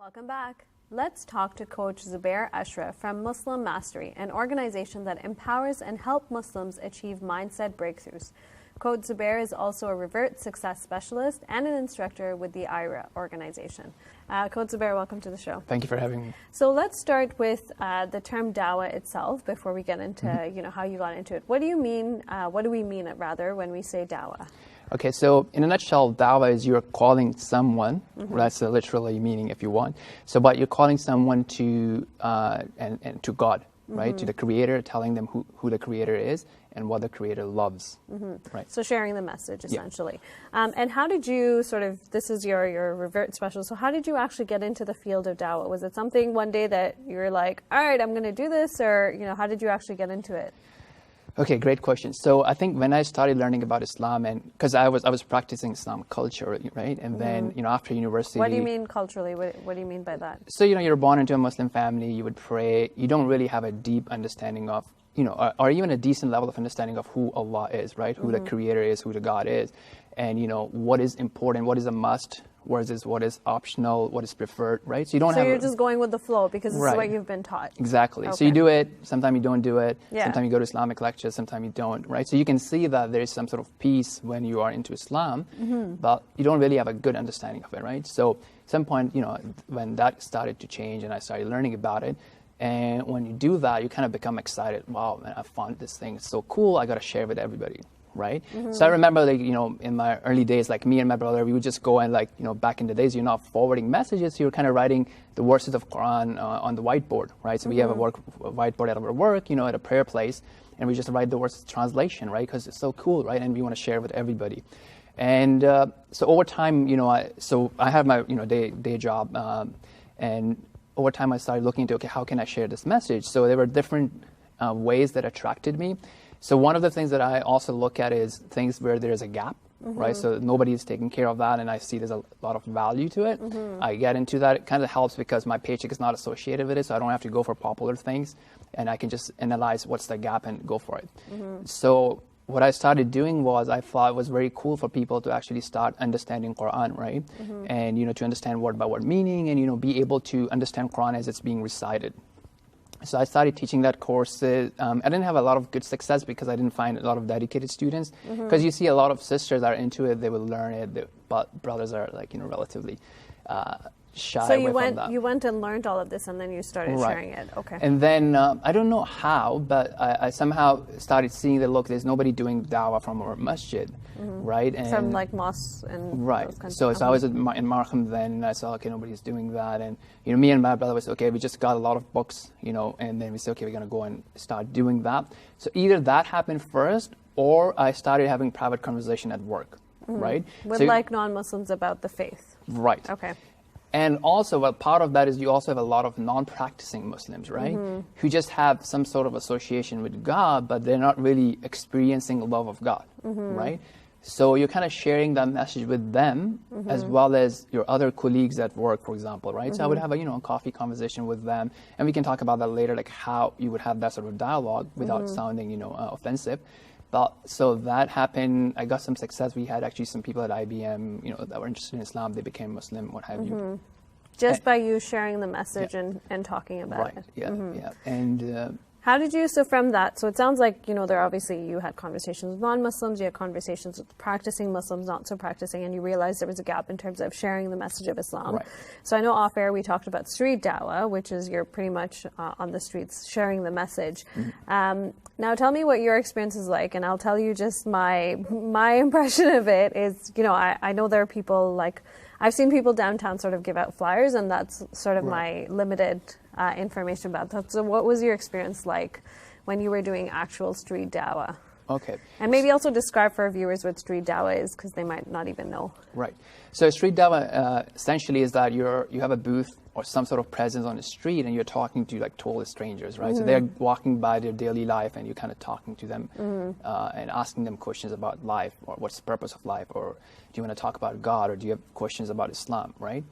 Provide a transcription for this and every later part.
Welcome back. Let's talk to Coach Zubair Ashraf from Muslim Mastery, an organization that empowers and helps Muslims achieve mindset breakthroughs. Coach Zubair is also a revert success specialist and an instructor with the IRA organization. Coach Zubair, welcome to the show. Thank you for having me. So let's start with the term Dawah itself before we get into how you got into it. What do you mean? What do we mean when we say Dawah? Okay, so in a nutshell, Dawah is you're calling someone. That's the literally meaning, if you want. But you're calling someone to and to God, right? To the Creator, telling them who the Creator is and what the Creator loves, right? So sharing the message, essentially. Yeah. And how did you this is your revert special, so how did you actually get into the field of Dawah? Was it something one day that you were like, all right, I'm going to do this, or how did you actually get into it? Okay, great question. So I think when I started learning about Islam, and because I was practicing Islam culture, right? And then after university. What do you mean culturally? What do you mean by that? So you're born into a Muslim family. You would pray. You don't really have a deep understanding of or even a decent level of understanding of who Allah is, right? Who the Creator is, who the God is, and what is important, what is a must, versus what is optional, what is preferred, right? So you don't have. So you're just going with the flow because this is what you've been taught. Exactly. Okay. So you do it. Sometimes you don't do it. Yeah. Sometimes you go to Islamic lectures. Sometimes you don't, right? So you can see that there is some sort of peace when you are into Islam, but you don't really have a good understanding of it, right? So at some point, when that started to change and I started learning about it. And when you do that, you kind of become excited. Wow, man, I found this thing. It's so cool. I got to share with everybody, right? So I remember, in my early days, me and my brother, we would just go and, back in the days, you're not forwarding messages. You're kind of writing the verses of Quran on the whiteboard, right? So we have a whiteboard at our work, at a prayer place, and we just write the words translation, right? Because it's so cool, right? And we want to share with everybody. And so over time, I have my, day job, and over time, I started looking into, how can I share this message? So there were different ways that attracted me. So one of the things that I also look at is things where there's a gap, right? So nobody is taking care of that, and I see there's a lot of value to it. I get into that. It kind of helps because my paycheck is not associated with it, so I don't have to go for popular things, and I can just analyze what's the gap and go for it. So what I started doing was I thought it was very cool for people to actually start understanding Quran, right? And, to understand word by word meaning and, be able to understand Quran as it's being recited. So I started teaching that course. I didn't have a lot of good success because I didn't find a lot of dedicated students. Because you see a lot of sisters are into it, they will learn it, but brothers are relatively shy so away from that. You went and learned all of this, and then you started sharing it. Okay. And then I don't know how, but I somehow started seeing that there's nobody doing Dawah from our masjid, right? And from mosques and right. So I was in Markham then, and I saw nobody's doing that, and me and my brother was we just got a lot of books, and then we said we're gonna go and start doing that. So either that happened first, or I started having private conversation at work, right? With non-Muslims about the faith. Right. Okay. And also, part of that is you also have a lot of non-practicing Muslims, right? Who just have some sort of association with God, but they're not really experiencing the love of God, right? So you're kind of sharing that message with them, as well as your other colleagues at work, for example, right? So I would have a coffee conversation with them, and we can talk about that later, how you would have that sort of dialogue without sounding, offensive. But so that happened. I got some success. We had actually some people at IBM, that were interested in Islam. They became Muslim, what have you. Just by you sharing the message and talking about it. Right. Yeah. Yeah. And how did you? So from that, so it sounds like there obviously you had conversations with non-Muslims, you had conversations with practicing Muslims, not so practicing, and you realized there was a gap in terms of sharing the message of Islam. Right. So I know off air we talked about street Dawah, which is you're pretty much on the streets sharing the message. Now tell me what your experience is like, and I'll tell you just my impression of it is, I know there are people I've seen people downtown sort of give out flyers, and that's sort of my limited information about that. So what was your experience like when you were doing actual street Dawah? Okay. And maybe also describe for our viewers what street Dawah is, because they might not even know. Right. So street Dawah essentially is that you have a booth or some sort of presence on the street, and you're talking to total strangers, right? So they're walking by their daily life, and you're kind of talking to them and asking them questions about life, or what's the purpose of life, or do you want to talk about God, or do you have questions about Islam, right?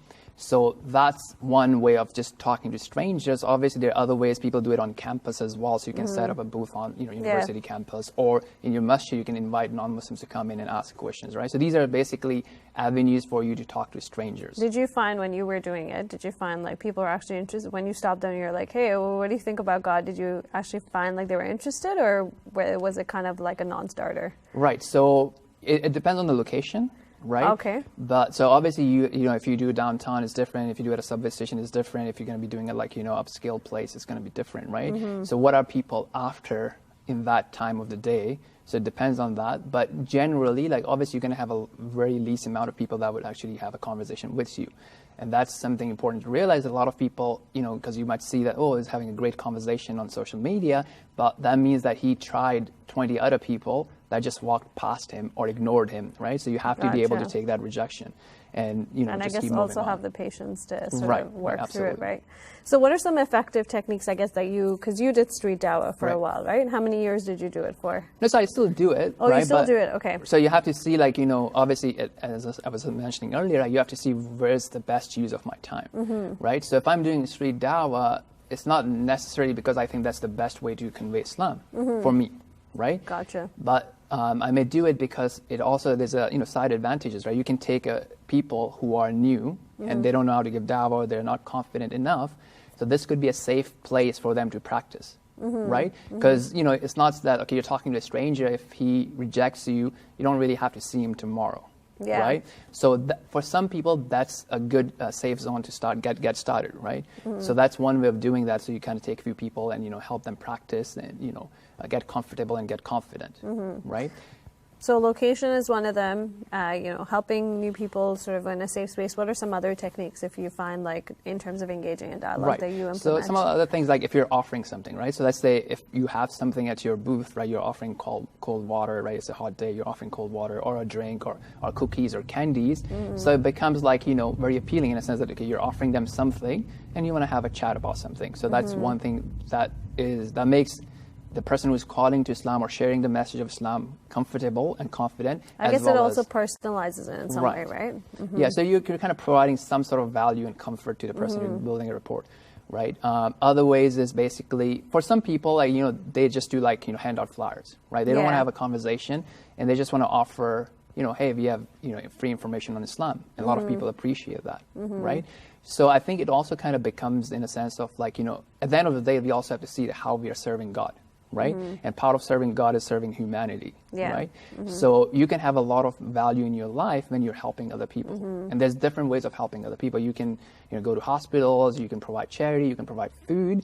So that's one way of just talking to strangers. Obviously, there are other ways people do it on campus as well. So you can set up a booth on university campus, or in your masjid, you can invite non-Muslims to come in and ask questions, right? So these are basically avenues for you to talk to strangers. Did you find when you were doing it, did you find like people are actually interested? When you stopped them and you're like, hey, well, what do you think about God? Did you actually find like they were interested, or was it kind of like a non-starter? Right. So it depends on the location. Right. Okay. But so obviously you know if you do it downtown, it's different. If you do it at a subway station, it's different. If you're going to be doing it like upscale place, it's going to be different, right? So what are people after in that time of the day? So it depends on that. But generally, like obviously you're going to have a very least amount of people that would actually have a conversation with you. And that's something important to realize. A lot of people, because you might see that, he's having a great conversation on social media, but that means that he tried 20 other people that just walked past him or ignored him, right? So you have to be able to take that rejection and, and just I guess keep also moving have on. the patience to sort of work through it, right? Absolutely. So what are some effective techniques, I guess, that because you did street dawah for a while, right? How many years did you do it for? No, so I still do it. Oh, right? You still do it, okay. So you have to see, like, obviously, as I was mentioning earlier, you have to see where's the best use of my time, right? So if I'm doing street dawah, it's not necessarily because I think that's the best way to convey Islam for me, right? Gotcha. But I may do it because it also, there's a, side advantages, right? You can take people who are new and they don't know how to give dawah, they're not confident enough. So this could be a safe place for them to practice, right? Because, it's not that, okay, you're talking to a stranger. If he rejects you, you don't really have to see him tomorrow, right? So for some people, that's a good safe zone to get started, right? So that's one way of doing that. So you kind of take a few people and, help them practice and, get comfortable and get confident, right? So location is one of them, helping new people sort of in a safe space. What are some other techniques if you find, like, in terms of engaging in dialogue that you implement? So some other things, like if you're offering something, right? So let's say if you have something at your booth, right, you're offering cold water, right? It's a hot day, you're offering cold water or a drink or cookies or candies. So it becomes like, very appealing in a sense that, okay, you're offering them something and you want to have a chat about something. So that's one thing that makes the person who's calling to Islam or sharing the message of Islam comfortable and confident. I guess it also personalizes it in some way, right? Yeah, so you're kind of providing some sort of value and comfort to the person who's building a rapport, right? Other ways is basically, for some people, like, they just do like, hand out flyers, right? They don't want to have a conversation and they just want to offer, hey, we have, free information on Islam. And a lot of people appreciate that, right? So I think it also kind of becomes in a sense of like, at the end of the day, we also have to see how we are serving God. Right? And part of serving God is serving humanity, right? So you can have a lot of value in your life when you're helping other people. And there's different ways of helping other people. You can go to hospitals, you can provide charity, you can provide food.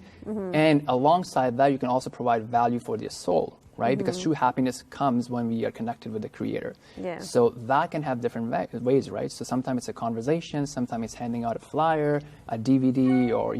And alongside that, you can also provide value for their soul, right? Because true happiness comes when we are connected with the Creator. So that can have different ways, right? So sometimes it's a conversation, sometimes it's handing out a flyer, a DVD, or,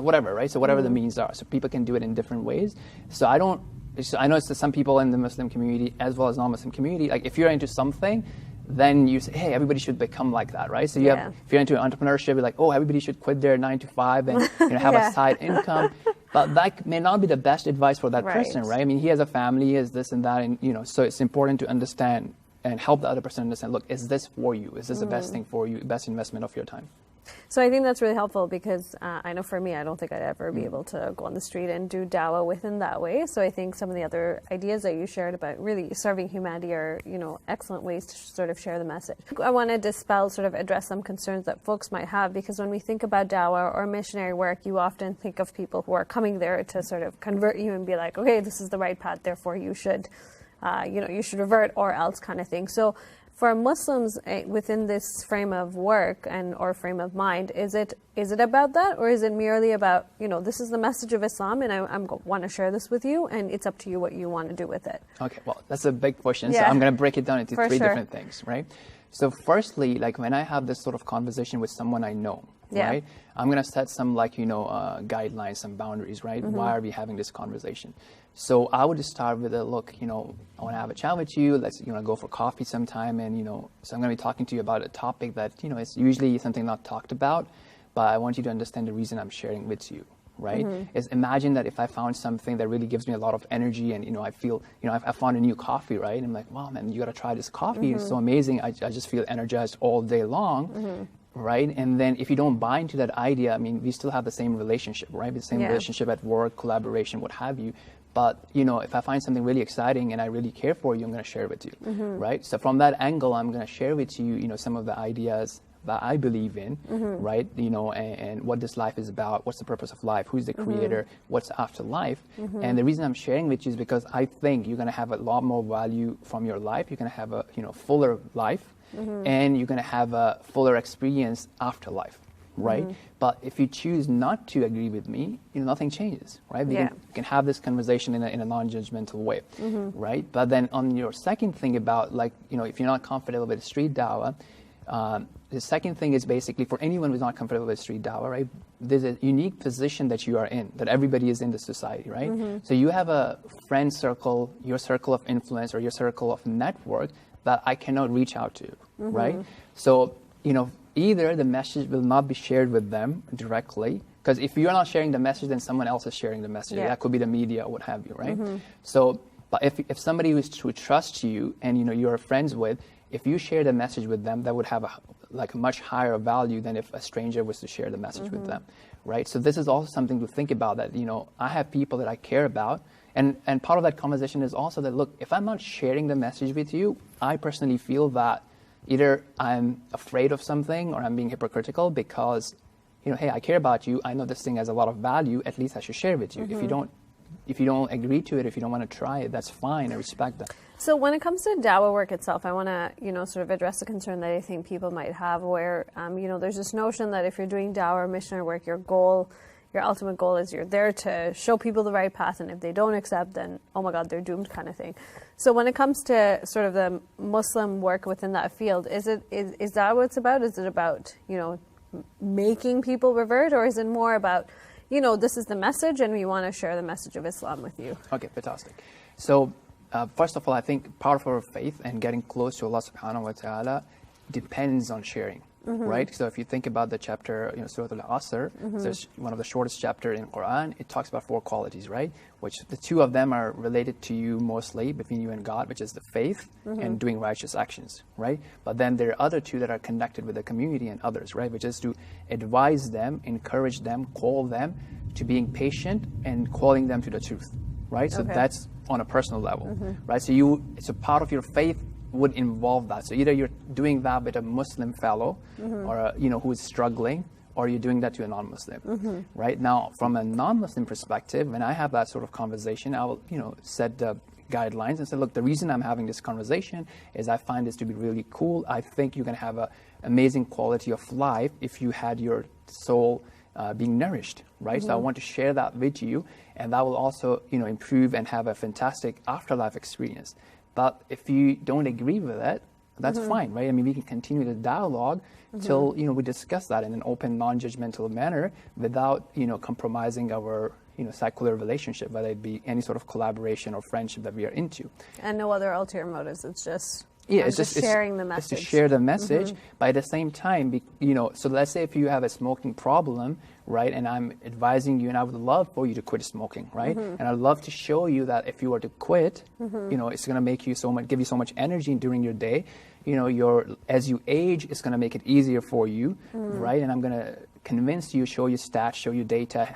whatever, right? So whatever the means are. So people can do it in different ways. So I know it's to some people in the Muslim community as well as non-Muslim community, like if you're into something, then you say, hey, everybody should become like that, right? So if you're into entrepreneurship, you're like, oh, everybody should quit their 9 to 5 and have a side income. But that may not be the best advice for that person, right? I mean, he has a family, he has this and that, and so it's important to understand and help the other person understand, look, is this for you? Is this the best thing for you, best investment of your time? So I think that's really helpful because I know for me, I don't think I'd ever be able to go on the street and do dawah within that way. So I think some of the other ideas that you shared about really serving humanity are, excellent ways to sort of share the message. I want to address some concerns that folks might have, because when we think about dawah or missionary work, you often think of people who are coming there to sort of convert you and be like, okay, this is the right path, therefore you should, you should revert or else kind of thing. So for Muslims within this frame of work or frame of mind, is it about that, or is it merely about, this is the message of Islam and I want to share this with you and it's up to you what you want to do with it? Okay, well, that's a big question. So I'm going to break it down into three different things, right? So firstly, like when I have this sort of conversation with someone I know, right? I'm going to set some guidelines, some boundaries, right? Why are we having this conversation? So I would just start with look, I want to have a chat with you. Let's, go for coffee sometime. And, so I'm going to be talking to you about a topic that, is usually something not talked about, but I want you to understand the reason I'm sharing with you, right? Is imagine that if I found something that really gives me a lot of energy and, I feel, I found a new coffee, right? And I'm like, wow, man, you got to try this coffee. It's so amazing. I just feel energized all day long. right? And then if you don't buy into that idea, I mean, we still have the same relationship, right? The same relationship at work, collaboration, what have you. But, you know, if I find something really exciting and I really care for you, I'm going to share it with you, right? So from that angle, I'm going to share with you, you know, some of the ideas that I believe in, right? You know, and what this life is about, what's the purpose of life, who's the creator, what's after life. And the reason I'm sharing with you is because I think you're going to have a lot more value from your life. You're going to have a, you know, fuller life, and you're going to have a fuller experience after life, right? But if you choose not to agree with me, you know, nothing changes, right? We can have this conversation in a non-judgmental way, right? But then on your second thing about, like, you know, if you're not comfortable with street dawah, the second thing is basically for anyone who's not comfortable with street dawah, right? There's a unique position that you are in, that everybody is in the society, right? So you have a friend circle, your circle of influence, or your circle of network that I cannot reach out to, right? So, you know, either the message will not be shared with them directly, because if you're not sharing the message, then someone else is sharing the message. That could be the media or what have you, right? So, but if somebody who trusts you and, you know, you're friends with, if you share the message with them, that would have a much higher value than if a stranger was to share the message with them, right? So this is also something to think about, that, you know, I have people that I care about, and part of that conversation is also that, look, if I'm not sharing the message with you, I personally feel that either I'm afraid of something or I'm being hypocritical because, you know, hey, I care about you, I know this thing has a lot of value, at least I should share with you. If you don't agree to it, if you don't want to try it, that's fine. I respect that. So when it comes to dawah work itself, I want to, you know, sort of address the concern that I think people might have where, you know, there's this notion that if you're doing dawah or missionary work, your ultimate goal is you're there to show people the right path, and if they don't accept, then, oh my God, they're doomed kind of thing. So when it comes to sort of the Muslim work within that field, is that what it's about? Is it about, you know, making people revert, or is it more about, you know, this is the message and we want to share the message of Islam with you? Okay, fantastic. So first of all, I think part of our faith and getting close to Allah subhanahu wa ta'ala depends on sharing, right? So if you think about the chapter, you know, Surah Al-Asr, so it's one of the shortest chapters in Quran, it talks about 4 qualities, right? Which the 2 of them are related to you mostly, between you and God, which is the faith and doing righteous actions, right? But then there are other 2 that are connected with the community and others, right? Which is to advise them, encourage them, call them to being patient and calling them to the truth, right? So that's on a personal level, right? So part of your faith would involve that. So either you're doing that with a Muslim fellow or a, you know, who is struggling, or you're doing that to a non-Muslim, right? Now, from a non-Muslim perspective, when I have that sort of conversation, I will, you know, set the guidelines and say, look, the reason I'm having this conversation is I find this to be really cool. I think you're going to have an amazing quality of life if you had your soul being nourished, right? So I want to share that with you, and that will also, you know, improve and have a fantastic afterlife experience. But if you don't agree with it, that's fine, right? I mean, we can continue the dialogue till, you know, we discuss that in an open, non-judgmental manner without, you know, compromising our, you know, secular relationship, whether it be any sort of collaboration or friendship that we are into. And no other ulterior motives. It's just... it's just sharing the message. It's to share the message, but at the same time, you know, so let's say if you have a smoking problem, right, and I'm advising you, and I would love for you to quit smoking, right, and I'd love to show you that if you were to quit, you know, it's going to make you give you so much energy during your day. You know, as you age, it's going to make it easier for you, right, and I'm going to convince you, show you stats, show you data,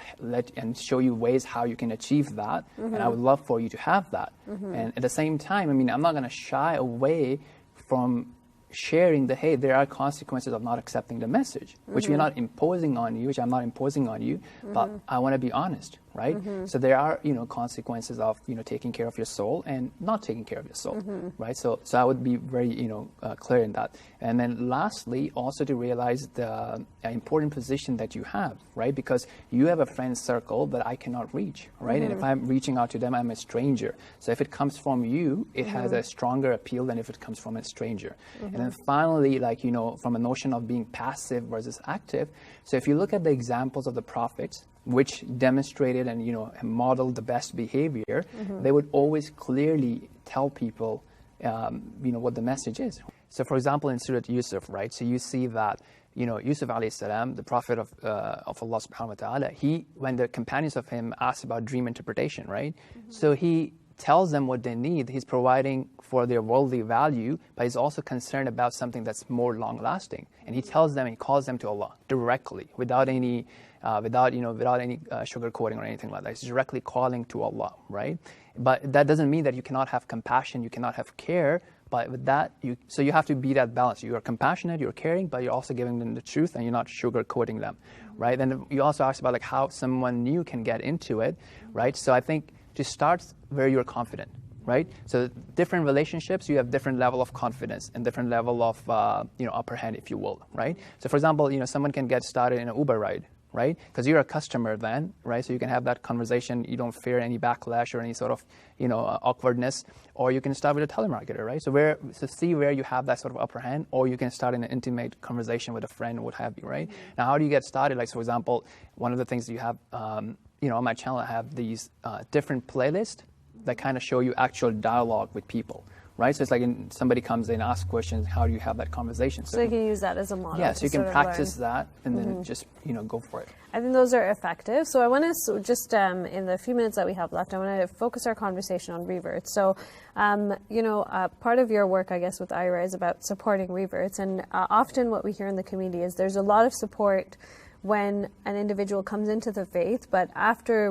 and show you ways how you can achieve that. And I would love for you to have that. And at the same time, I mean, I'm not going to shy away from sharing the, hey, there are consequences of not accepting the message, which we're not imposing on you, which I'm not imposing on you, but I want to be honest, right? So there are, you know, consequences of, you know, taking care of your soul and not taking care of your soul, right? So I would be very, you know, clear in that. And then lastly, also to realize the important position that you have, right? Because you have a friend circle that I cannot reach, right? And if I'm reaching out to them, I'm a stranger. So if it comes from you, it has a stronger appeal than if it comes from a stranger. And then finally, like, you know, from a notion of being passive versus active. So if you look at the examples of the prophets, which demonstrated and, you know, modeled the best behavior, they would always clearly tell people, you know, what the message is. So for example, in Surah Yusuf, right, so you see that, you know, Yusuf alayhi salam, the prophet of Allah subhanahu wa ta'ala, when the companions of him asked about dream interpretation, right, so he tells them what they need. He's providing for their worldly value, but he's also concerned about something that's more long-lasting. And he tells them, he calls them to Allah directly, without any sugarcoating or anything like that. He's directly calling to Allah, right? But that doesn't mean that you cannot have compassion, you cannot have care. But with that, so you have to be that balance. You are compassionate, you're caring, but you're also giving them the truth, and you're not sugarcoating them, right? And you also asked about like how someone new can get into it, right? So I think to start where you're confident, right? So different relationships, you have different level of confidence and different level of upper hand, if you will, right? So for example, someone can get started in an Uber ride, right? Because you're a customer then, right? So you can have that conversation. You don't fear any backlash or any sort of, awkwardness. Or you can start with a telemarketer, right? So see where you have that sort of upper hand, or you can start in an intimate conversation with a friend or what have you, right? Now, how do you get started? Like, for example, one of the things you have, on my channel, I have these different playlists that kind of show you actual dialogue with people. Right, so it's like somebody comes in, asks questions. How do you have that conversation? So you can use that as a model. Yeah, so you can practice that, and then just go for it. I think those are effective. So I want to just in the few minutes that we have left, I want to focus our conversation on reverts. So, part of your work, I guess, with IRA is about supporting reverts, and often what we hear in the community is there's a lot of support when an individual comes into the faith, but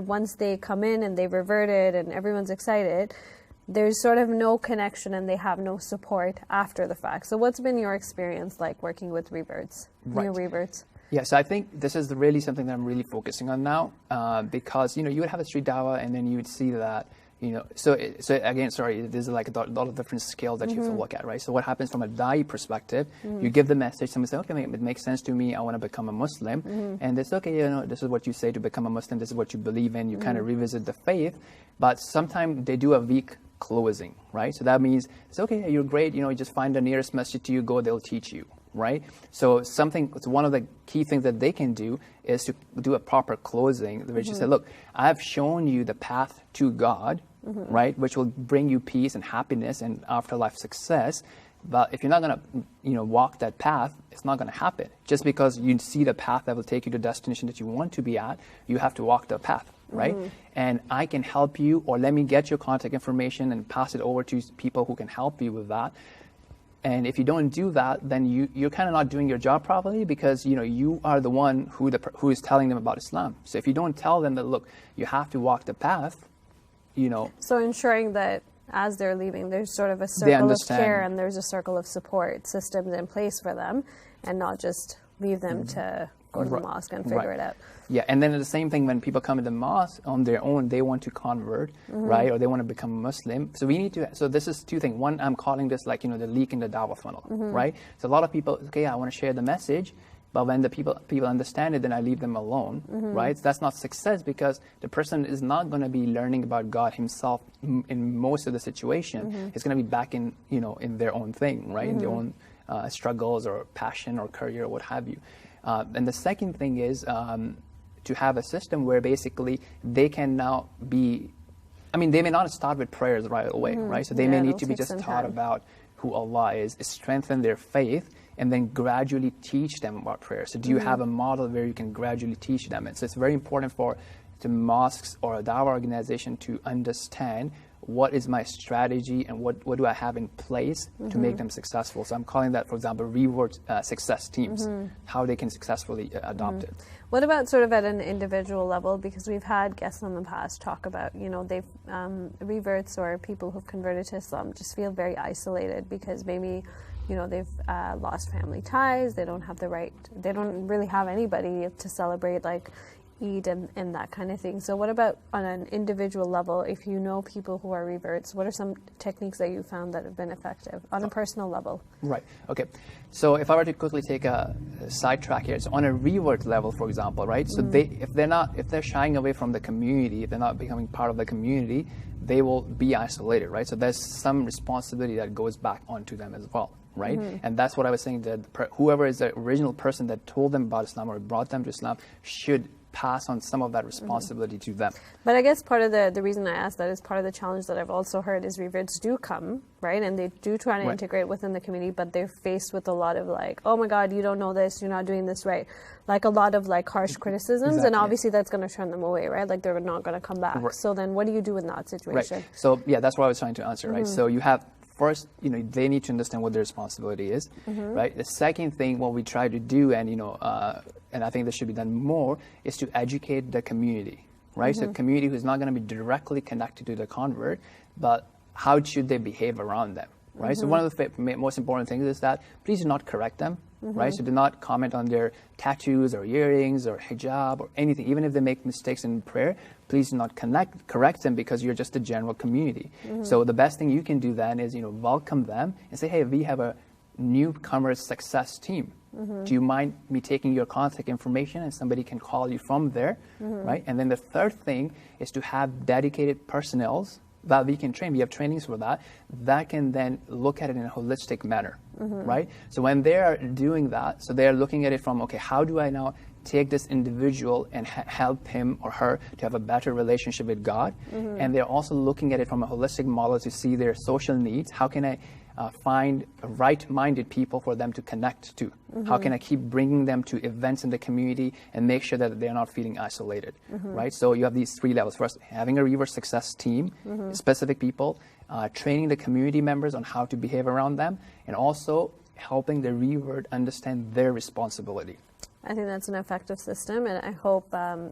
once they come in and they've reverted and everyone's excited, there's sort of no connection and they have no support after the fact. So what's been your experience like working with reverts, new reverts? Yeah, so I think this is really something that I'm really focusing on now, because, you would have a street dawah and then you would see that, so again, sorry, there's like a lot of different scales that you have to look at, right? So what happens from a da'i perspective, you give the message, someone says, okay, it makes sense to me, I want to become a Muslim, and it's okay, this is what you say to become a Muslim, this is what you believe in, you kind of revisit the faith, but sometimes they do a week closing, right? So that means it's okay, you're great, just find the nearest masjid to you, go, they'll teach you, right? So one of the key things that they can do is to do a proper closing, which is say, look, I've shown you the path to God, right? Which will bring you peace and happiness and afterlife success. But if you're not going to, walk that path, it's not going to happen. Just because you see the path that will take you to the destination that you want to be at, you have to walk the path, right? And I can help you, or let me get your contact information and pass it over to people who can help you with that. And if you don't do that, then you're kind of not doing your job properly, because you are the one who is telling them about Islam. So if you don't tell them that, look, you have to walk the path, So ensuring that as they're leaving, there's sort of a circle of care and there's a circle of support systems in place for them, and not just leave them to go to the mosque and figure it out. Yeah, and then the same thing when people come to the mosque on their own, they want to convert, right? Or they want to become a Muslim. So we need to, so this is two things. One, I'm calling this like, the leak in the Dawah funnel, right? So a lot of people, okay, I want to share the message, but when the people understand it, then I leave them alone, right? So that's not success, because the person is not going to be learning about God himself in most of the situation. It's going to be back in, in their own thing, right? In their own struggles or passion or career or what have you. And the second thing is to have a system where basically they can now be, they may not start with prayers right away, right? So they may need to be just taught about who Allah is, strengthen their faith, and then gradually teach them about prayer. So do you have a model where you can gradually teach them? And so it's very important for the mosques or a Dawah organization to understand what is my strategy and what do I have in place to make them successful. So I'm calling that, for example, reward success teams, how they can successfully adopt it. What about sort of at an individual level? Because we've had guests in the past talk about, they've reverts or people who've converted to Islam just feel very isolated because maybe, they've lost family ties, they don't really have anybody to celebrate like Eid and that kind of thing. So what about on an individual level, if you know people who are reverts, what are some techniques that you found that have been effective on a personal level? Right, okay. So if I were to quickly take a sidetrack here, so on a revert level, for example, right? So if they're shying away from the community, if they're not becoming part of the community, they will be isolated, right? So there's some responsibility that goes back onto them as well, right? And that's what I was saying, that whoever is the original person that told them about Islam or brought them to Islam should pass on some of that responsibility to them. But I guess part of the reason I asked that is part of the challenge that I've also heard is reverts do come, right? And they do try to integrate within the community, but they're faced with a lot of like, oh my God, you don't know this, you're not doing this right. Like a lot of like harsh criticisms, and obviously that's going to turn them away, right? Like they're not going to come back. Right. So then what do you do in that situation? Right. So yeah, that's what I was trying to answer, right? So you have, first, they need to understand what their responsibility is, right? The second thing, what we try to do, and and I think this should be done more, is to educate the community, right? So community who's not going to be directly connected to the convert, but how should they behave around them, right? So one of the most important things is that please do not correct them, right? So do not comment on their tattoos or earrings or hijab or anything. Even if they make mistakes in prayer, please do not correct them, because you're just a general community. So the best thing you can do then is, welcome them and say, hey, we have a newcomer success team. Do you mind me taking your contact information, and somebody can call you from there, right? And then the third thing is to have dedicated personnel that we can train. We have trainings for that can then look at it in a holistic manner, right? So when they're doing that, so they're looking at it from, okay, how do I now take this individual and help him or her to have a better relationship with God? And they're also looking at it from a holistic model to see their social needs. How can I find right-minded people for them to connect to? How can I keep bringing them to events in the community and make sure that they're not feeling isolated, right? So you have these three levels. First, having a revert success team, specific people, training the community members on how to behave around them, and also helping the revert understand their responsibility. I think that's an effective system, and I hope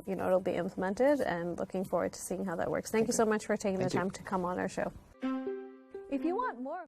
it'll be implemented, and looking forward to seeing how that works. Thank you so much for taking the time to come on our show. If you want more